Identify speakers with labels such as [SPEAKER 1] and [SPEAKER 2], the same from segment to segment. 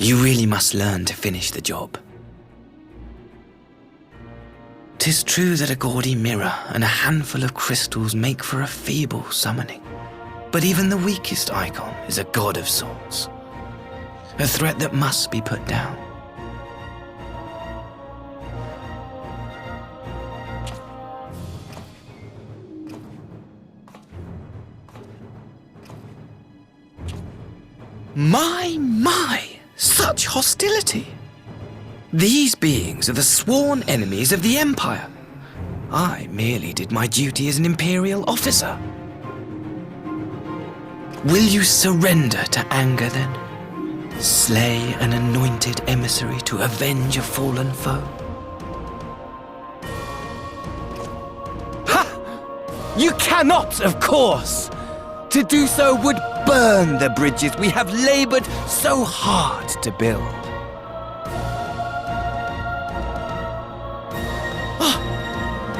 [SPEAKER 1] You really must learn to finish the job. 'Tis true that a gaudy mirror and a handful of crystals make for a feeble summoning, but even the weakest icon is a god of sorts, a threat that must be put down. My! Such hostility! These beings are the sworn enemies of the Empire. I merely did my duty as an Imperial officer. Will you surrender to anger then? Slay an anointed emissary to avenge a fallen foe?
[SPEAKER 2] Ha! You cannot, of course! To do so would burn the bridges we have labored so hard to build.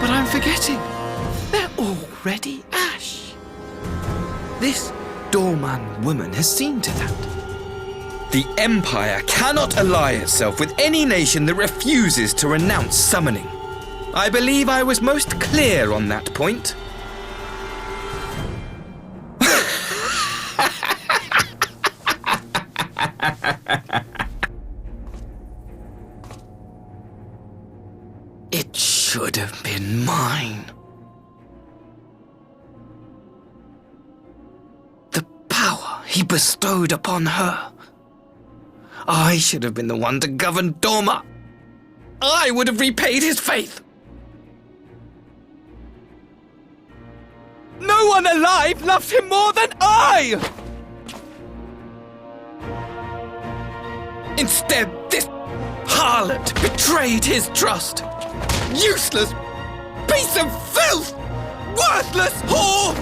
[SPEAKER 1] But I'm forgetting. They're already ash. This doorman woman has seen to that.
[SPEAKER 2] The Empire cannot ally itself with any nation that refuses to renounce summoning. I believe I was most clear on that point.
[SPEAKER 1] It should have been mine. The power he bestowed upon her. I should have been the one to govern Dorma. I would have repaid his faith.
[SPEAKER 2] No one alive loves him more than I!
[SPEAKER 1] Instead, this harlot betrayed his trust.
[SPEAKER 2] Useless piece of filth! Worthless whore!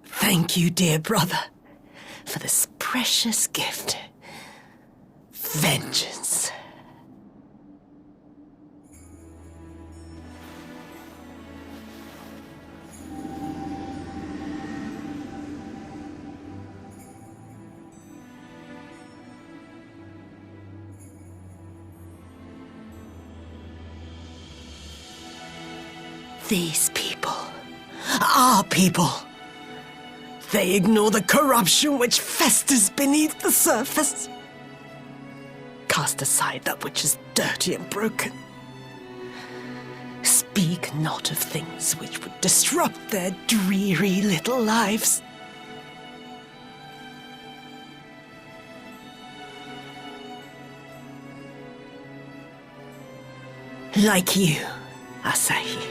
[SPEAKER 3] Thank you, dear brother, for this precious gift. Vengeance. These people, our people, they ignore the corruption which festers beneath the surface. Cast aside that which is dirty and broken. Speak not of things which would disrupt their dreary little lives. Like you, Asahi.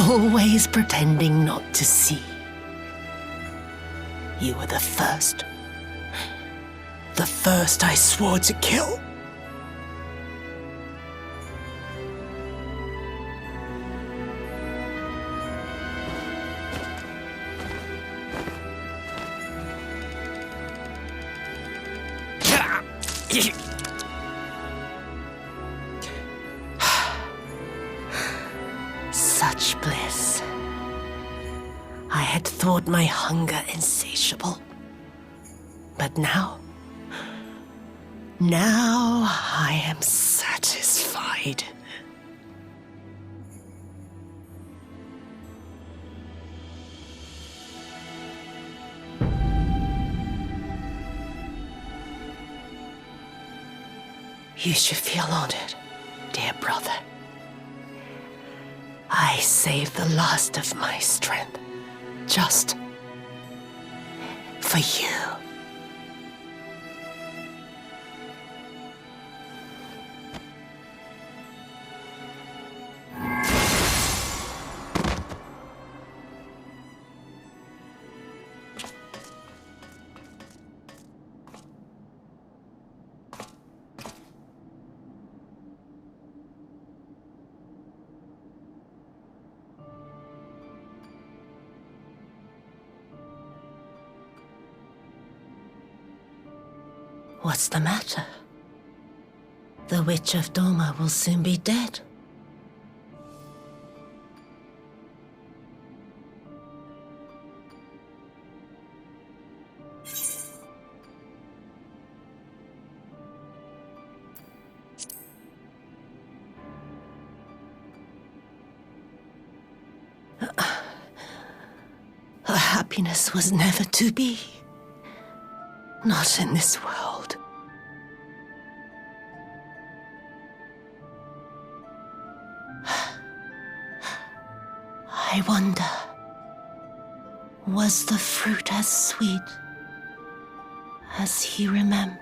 [SPEAKER 3] Always pretending not to see. You were the first. The first I swore to kill. Such bliss. I had thought my hunger insatiable. But now I am satisfied. You should feel honored, dear brother. I saved the last of my strength, just for you. What's the matter? The Witch of Doma will soon be dead. Her happiness was never to be. Not in this world. I wonder, was the fruit as sweet as he remembered?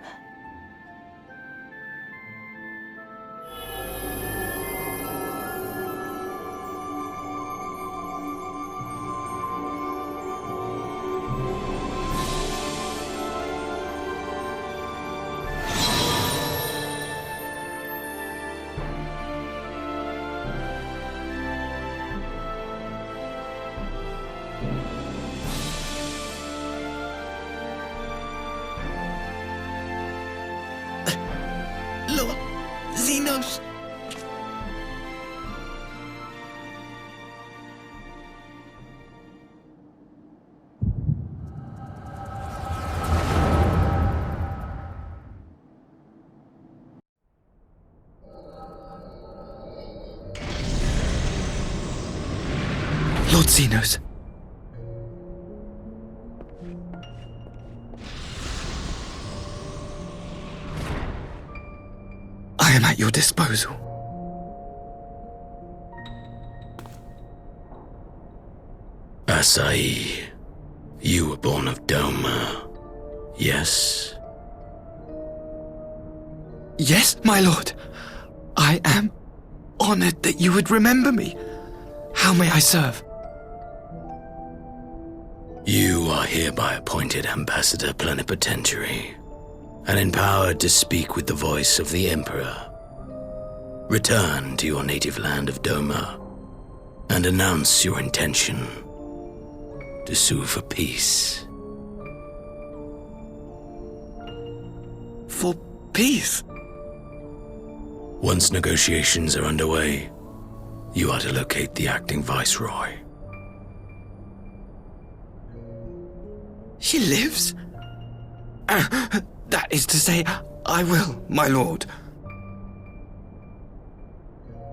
[SPEAKER 1] Lord Xenos! Lord Xenos. I am at your disposal.
[SPEAKER 4] Asai, you were born of Doma, yes?
[SPEAKER 1] Yes, my lord. I am honored that you would remember me. How may I serve?
[SPEAKER 4] You are hereby appointed Ambassador Plenipotentiary and empowered to speak with the voice of the Emperor. Return to your native land of Doma and announce your intention to sue for peace.
[SPEAKER 1] For peace?
[SPEAKER 4] Once negotiations are underway, you are to locate the acting Viceroy.
[SPEAKER 1] She lives? That is to say, I will, my lord.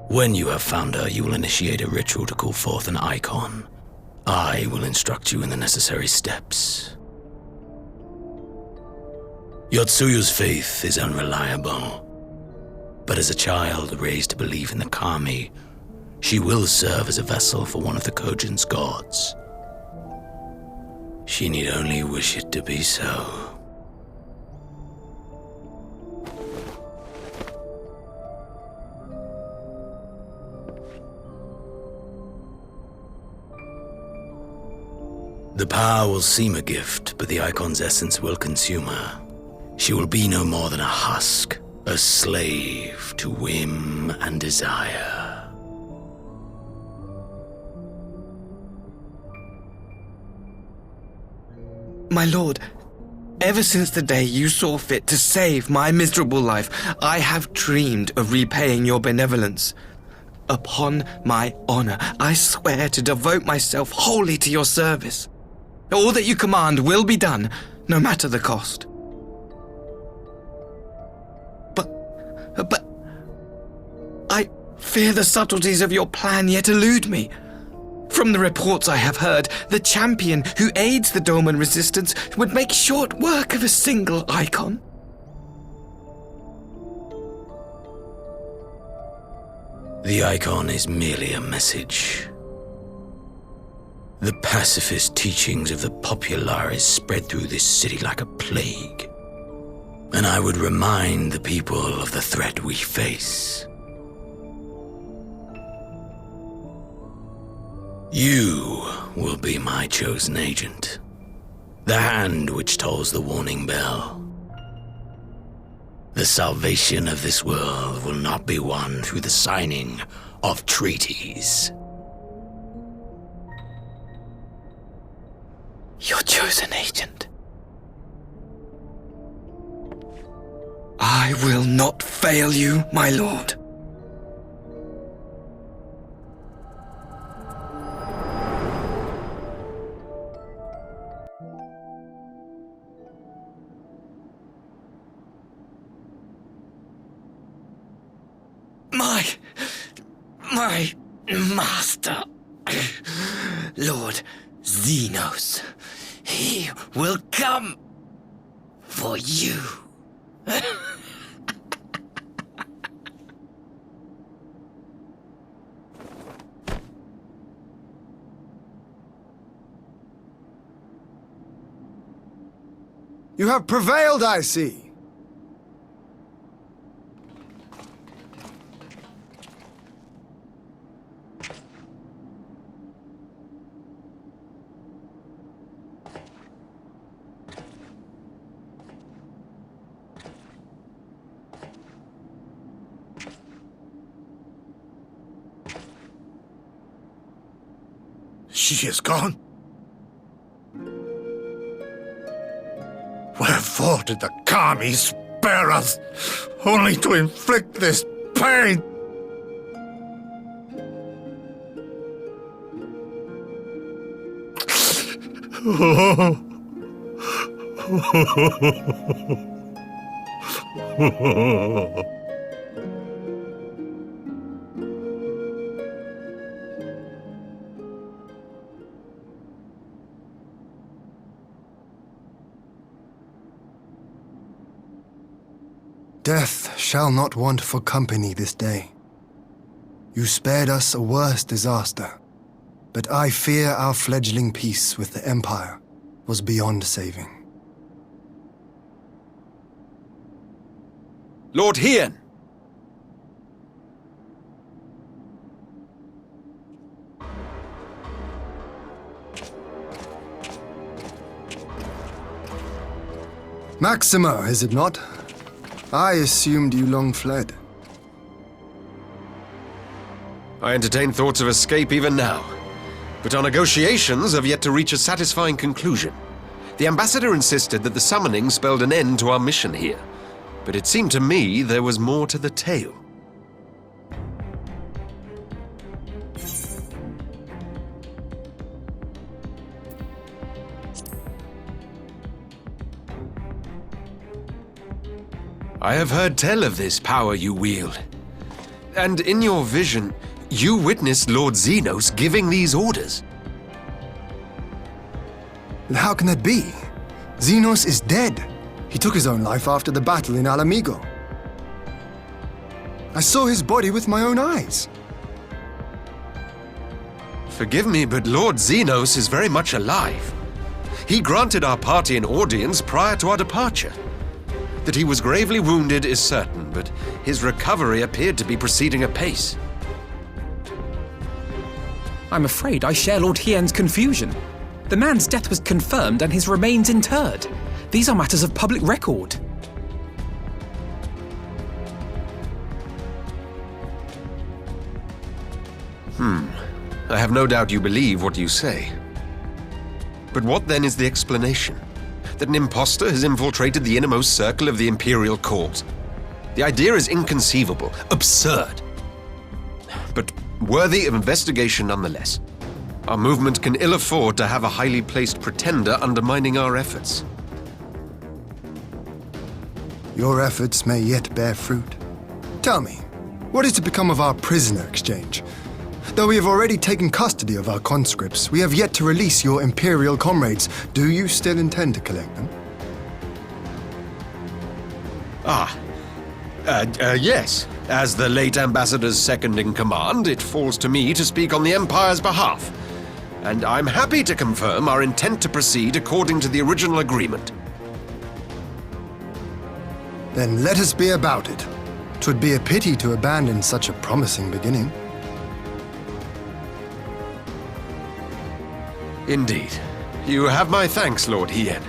[SPEAKER 4] When you have found her, you will initiate a ritual to call forth an icon. I will instruct you in the necessary steps. Yotsuyu's faith is unreliable, but as a child raised to believe in the Kami, she will serve as a vessel for one of the Kojin's gods. She need only wish it to be so. The power will seem a gift, but the icon's essence will consume her. She will be no more than a husk, a slave to whim and desire.
[SPEAKER 1] My lord, ever since the day you saw fit to save my miserable life, I have dreamed of repaying your benevolence. Upon my honor, I swear to devote myself wholly to your service. All that you command will be done, no matter the cost. But I fear the subtleties of your plan yet elude me. From the reports I have heard, the champion who aids the Doman resistance would make short work of a single icon.
[SPEAKER 4] The icon is merely a message. The pacifist teachings of the populares spread through this city like a plague. And I would remind the people of the threat we face. You will be my chosen agent. The hand which tolls the warning bell. The salvation of this world will not be won through the signing of treaties.
[SPEAKER 1] Your chosen agent.
[SPEAKER 5] I will not fail you, my lord.
[SPEAKER 1] My master, Lord Xenos, he will come for you.
[SPEAKER 6] You have prevailed, I see.
[SPEAKER 7] She is gone? Wherefore did the Kami spare us, only to inflict this pain?
[SPEAKER 6] Death shall not want for company this day. You spared us a worse disaster, but I fear our fledgling peace with the Empire was beyond saving.
[SPEAKER 2] Lord Hien!
[SPEAKER 6] Maxima, is it not? I assumed you long fled.
[SPEAKER 8] I entertain thoughts of escape even now, but our negotiations have yet to reach a satisfying conclusion. The ambassador insisted that the summoning spelled an end to our mission here, but it seemed to me there was more to the tale. I have heard tell of this power you wield. And in your vision, you witnessed Lord Xenos giving these orders.
[SPEAKER 6] How can that be? Xenos is dead. He took his own life after the battle in Alamigo. I saw his body with my own eyes.
[SPEAKER 8] Forgive me, but Lord Xenos is very much alive. He granted our party an audience prior to our departure. That he was gravely wounded is certain, but his recovery appeared to be proceeding apace.
[SPEAKER 9] I'm afraid I share Lord Hien's confusion. The man's death was confirmed and his remains interred. These are matters of public record.
[SPEAKER 8] I have no doubt you believe what you say. But what then is the explanation? That an impostor has infiltrated the innermost circle of the Imperial Court? The idea is inconceivable, absurd, but worthy of investigation nonetheless. Our movement can ill afford to have a highly placed pretender undermining our efforts.
[SPEAKER 6] Your efforts may yet bear fruit. Tell me, what is to become of our prisoner exchange? Though we have already taken custody of our conscripts, we have yet to release your Imperial comrades. Do you still intend to collect them?
[SPEAKER 8] Yes. As the late Ambassador's second in command, it falls to me to speak on the Empire's behalf. And I'm happy to confirm our intent to proceed according to the original agreement.
[SPEAKER 6] Then let us be about it. 'Twould be a pity to abandon such a promising beginning.
[SPEAKER 8] Indeed. You have my thanks, Lord Hien.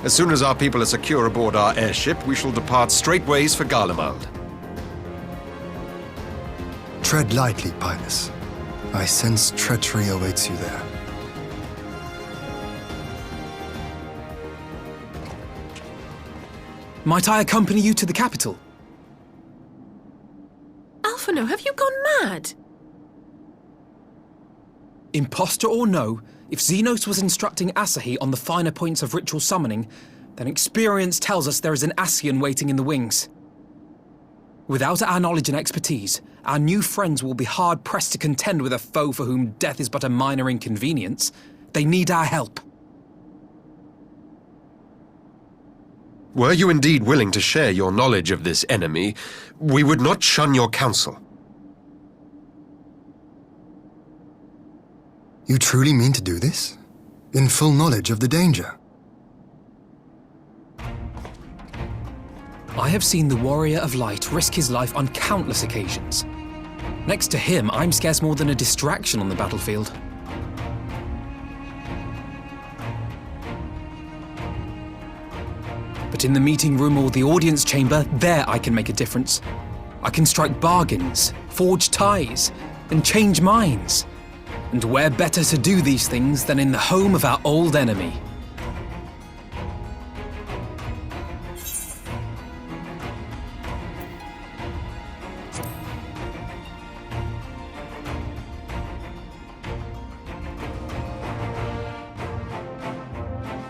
[SPEAKER 8] As soon as our people are secure aboard our airship, we shall depart straightways for Garlemald.
[SPEAKER 6] Tread lightly, Pilus. I sense treachery awaits you there.
[SPEAKER 9] Might I accompany you to the capital?
[SPEAKER 3] Alphino, have you gone mad?
[SPEAKER 9] Imposter or no, if Xenos was instructing Asahi on the finer points of ritual summoning, then experience tells us there is an Ascian waiting in the wings. Without our knowledge and expertise, our new friends will be hard-pressed to contend with a foe for whom death is but a minor inconvenience. They need our help.
[SPEAKER 8] Were you indeed willing to share your knowledge of this enemy, we would not shun your counsel.
[SPEAKER 6] You truly mean to do this? In full knowledge of the danger?
[SPEAKER 9] I have seen the Warrior of Light risk his life on countless occasions. Next to him, I'm scarce more than a distraction on the battlefield. But in the meeting room or the audience chamber, there I can make a difference. I can strike bargains, forge ties, and change minds. And where better to do these things than in the home of our old enemy?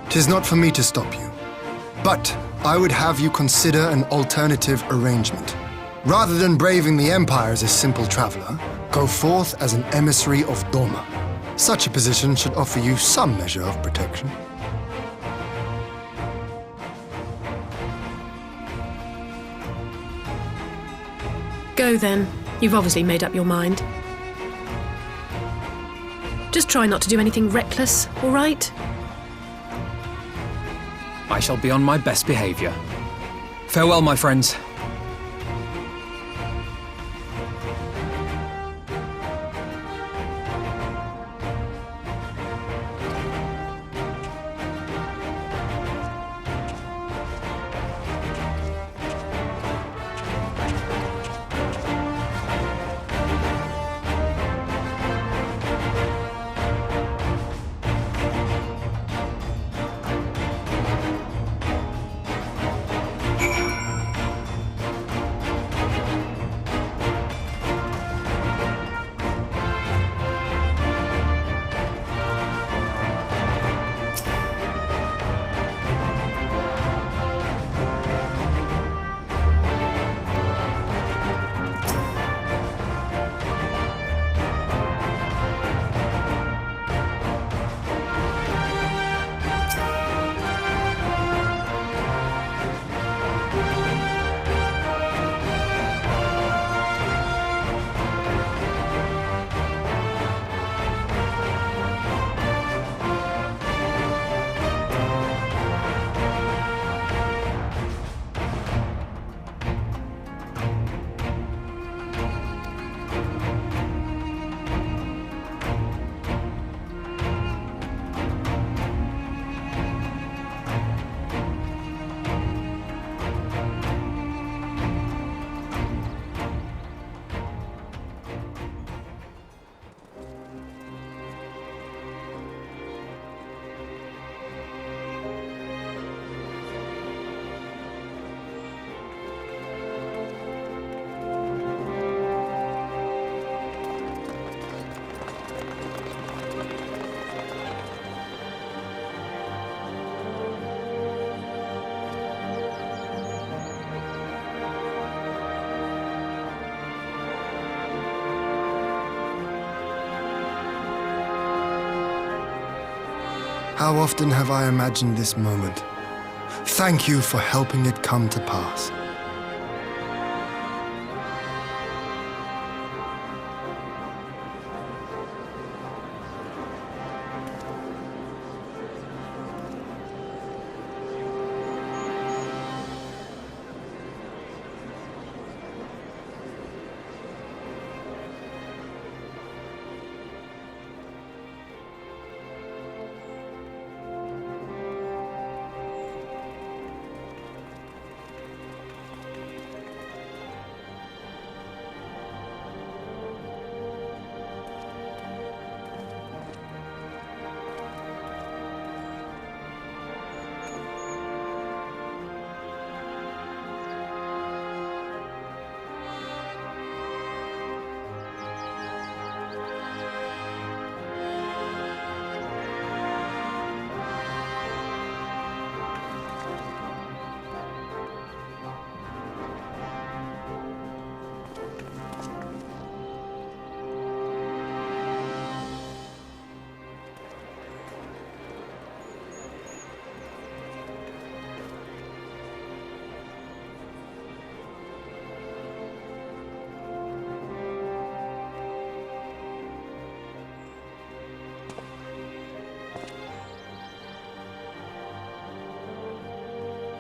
[SPEAKER 6] Tis not for me to stop you. But I would have you consider an alternative arrangement. Rather than braving the Empire as a simple traveler, go forth as an emissary of Doma. Such a position should offer you some measure of protection.
[SPEAKER 3] Go then. You've obviously made up your mind. Just try not to do anything reckless, all right?
[SPEAKER 9] I shall be on my best behavior. Farewell, my friends.
[SPEAKER 6] How often have I imagined this moment? Thank you for helping it come to pass.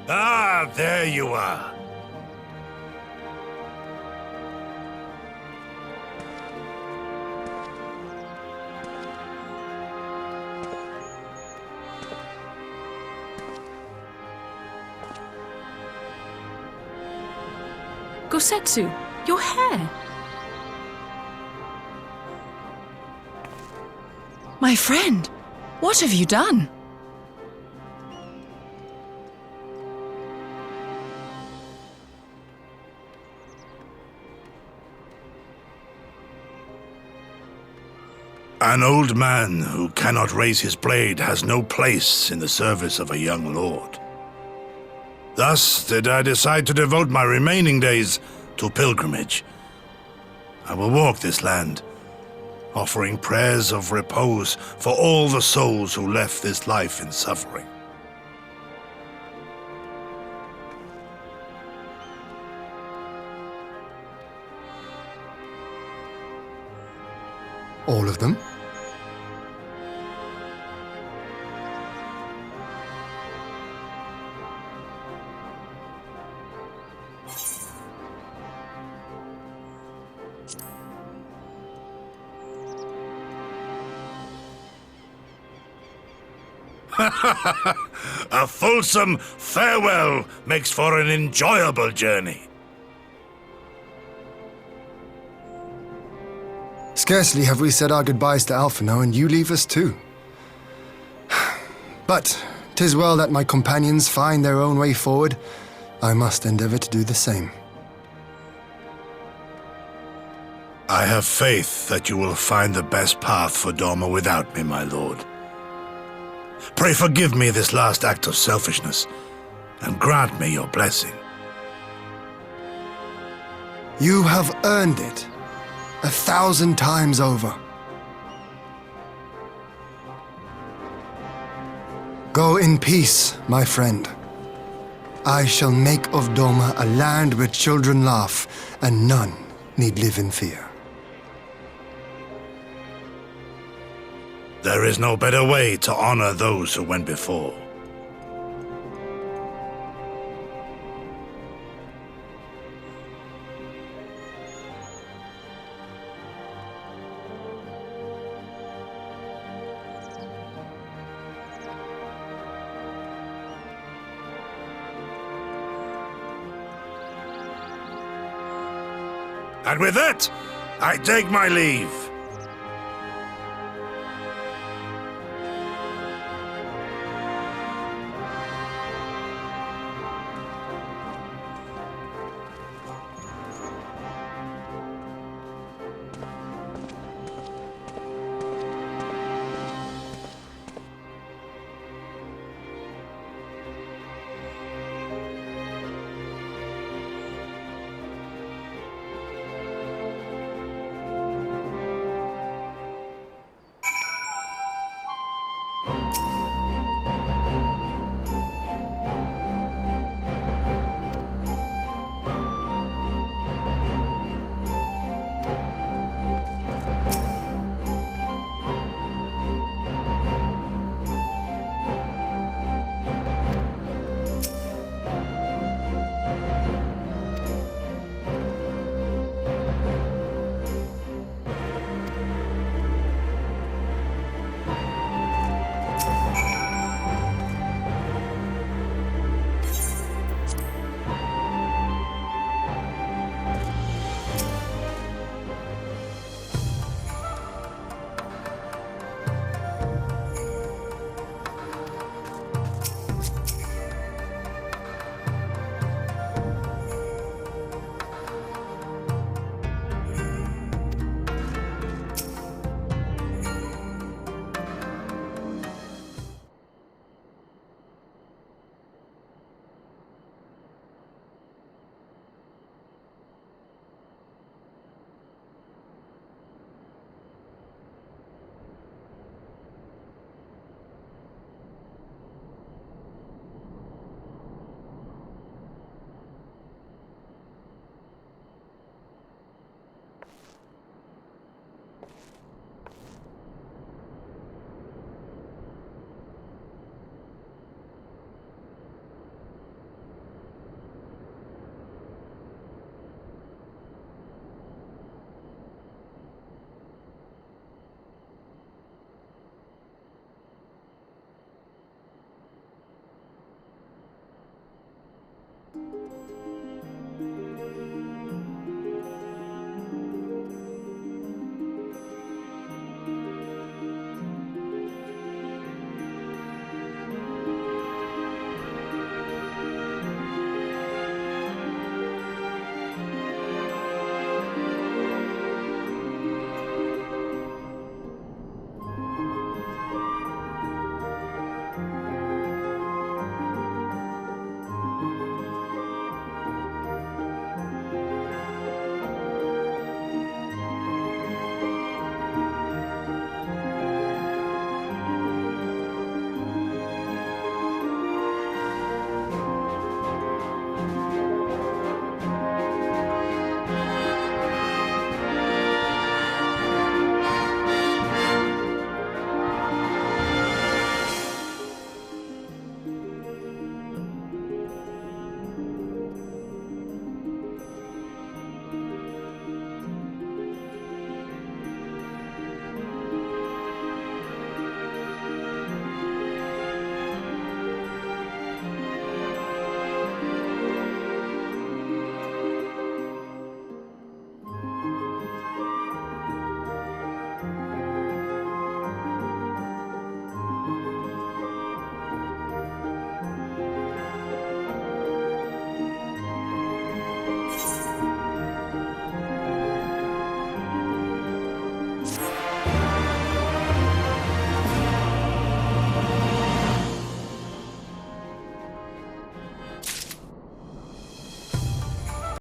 [SPEAKER 7] Ah, there you are.
[SPEAKER 10] Gosetsu, your hair. My friend, what have you done?
[SPEAKER 7] An old man who cannot raise his blade has no place in the service of a young lord. Thus did I decide to devote my remaining days to pilgrimage. I will walk this land, offering prayers of repose for all the souls who left this life in suffering.
[SPEAKER 6] All of them?
[SPEAKER 7] A fulsome farewell makes for an enjoyable journey.
[SPEAKER 6] Scarcely have we said our goodbyes to Alphino, and you leave us too. But 'tis well that my companions find their own way forward. I must endeavor to do the same.
[SPEAKER 7] I have faith that you will find the best path for Doma without me, my lord. Pray forgive me this last act of selfishness, and grant me your blessing.
[SPEAKER 6] You have earned it 1,000 times over. Go in peace, my friend. I shall make of Doma a land where children laugh and none need live in fear.
[SPEAKER 7] There is no better way to honor those who went before. And with that, I take my leave.